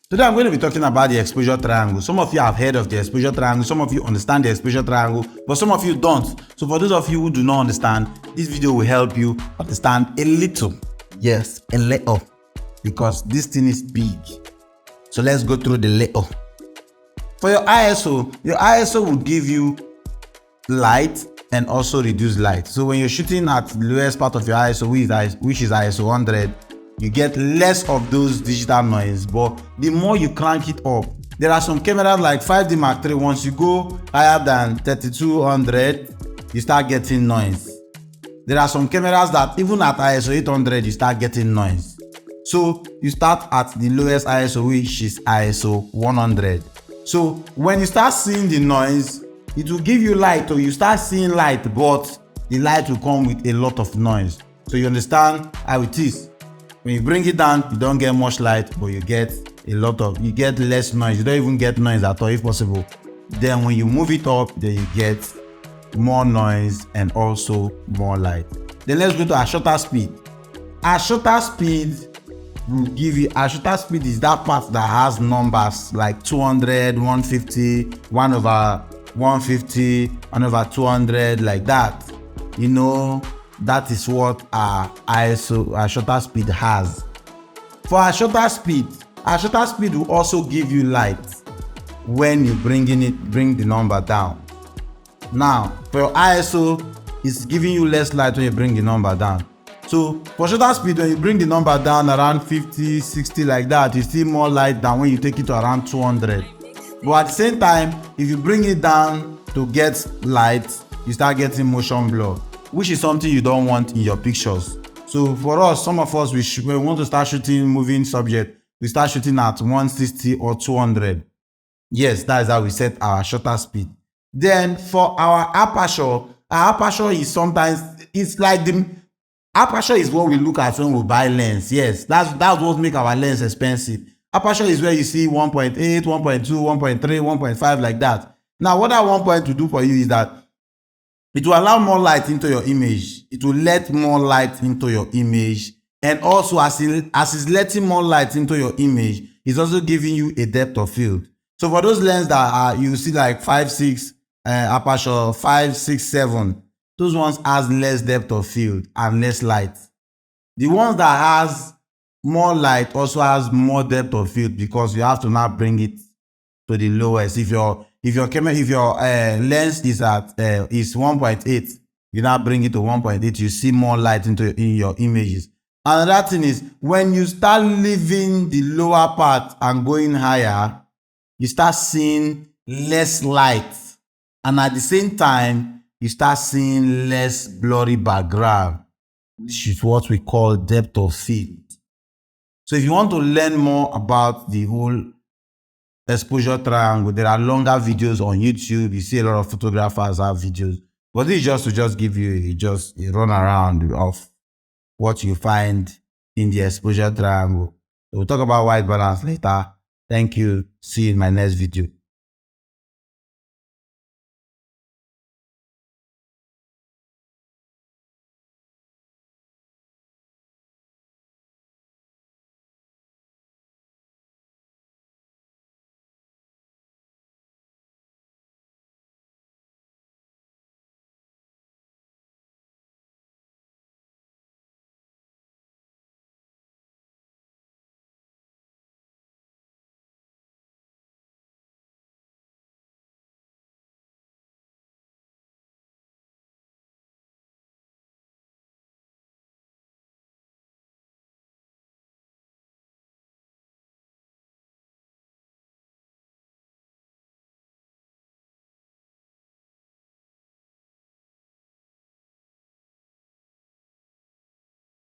Today I'm going to be talking about the exposure triangle. Some of you have heard of the exposure triangle, some of you understand the exposure triangle, but some of you don't. So for those of you who do not understand, this video will help you understand a little. Yes, a little. Because this thing is big. So let's go through the little. For your ISO will give you light and also reduce light. So when you're shooting at the lowest part of your ISO, which is ISO 100, you get less of those digital noise, but the more you crank it up, there are some cameras like 5D Mark III, once you go higher than 3200, you start getting noise. There are some cameras that even at ISO 800, you start getting noise. So you start at the lowest ISO, which is ISO 100. So when you start seeing the noise, it will give you light, or you start seeing light, but the light will come with a lot of noise. So you understand how it is. When you bring it down, you don't get much light, but you get less noise. You don't even get noise at all if possible. Then when you move it up, then you get more noise and also more light. Then let's go to our shutter speed. Our shutter speed will give you, our shutter speed is that part that has numbers like 200, 150, 1 over 150, 1 over 200, like that. You know, that is what our shutter speed has. For our shutter speed will also give you light when you bring the number down. Now, for your ISO, it's giving you less light when you bring the number down. So for shutter speed, when you bring the number down around 50, 60 like that, you see more light than when you take it to around 200. But at the same time, if you bring it down to get light, you start getting motion blur, which is something you don't want in your pictures. So for us, some of us, when we want to start shooting moving subject, we start shooting at 160 or 200. Yes, that is how we set our shutter speed. Then for our aperture is sometimes, it's like the aperture is what we look at when we buy lens. Yes, that's what makes our lens expensive. Aperture is where you see 1.8, 1.2, 1.3, 1.5 like that. Now what that 1.2 do for you is that it will allow more light into your image. It will let more light into your image. And also as it's letting more light into your image, it's also giving you a depth of field. So for those lenses that are, you see like 5.6 aperture, 5.6, 7, those ones has less depth of field and less light. The ones that has more light also has more depth of field, because you have to now bring it to the lowest. If your lens is at is 1.8, you now bring it to 1.8, you see more light in your images. Another thing is, when you start leaving the lower part and going higher, you start seeing less light, and at the same time you start seeing less blurry background. This is what we call depth of field. So if you want to learn more about the whole exposure triangle, there are longer videos on YouTube. You see a lot of photographers have videos, but this is just to give you a run around of what you find in the exposure triangle. So we'll talk about white balance later. Thank you. See you in my next video.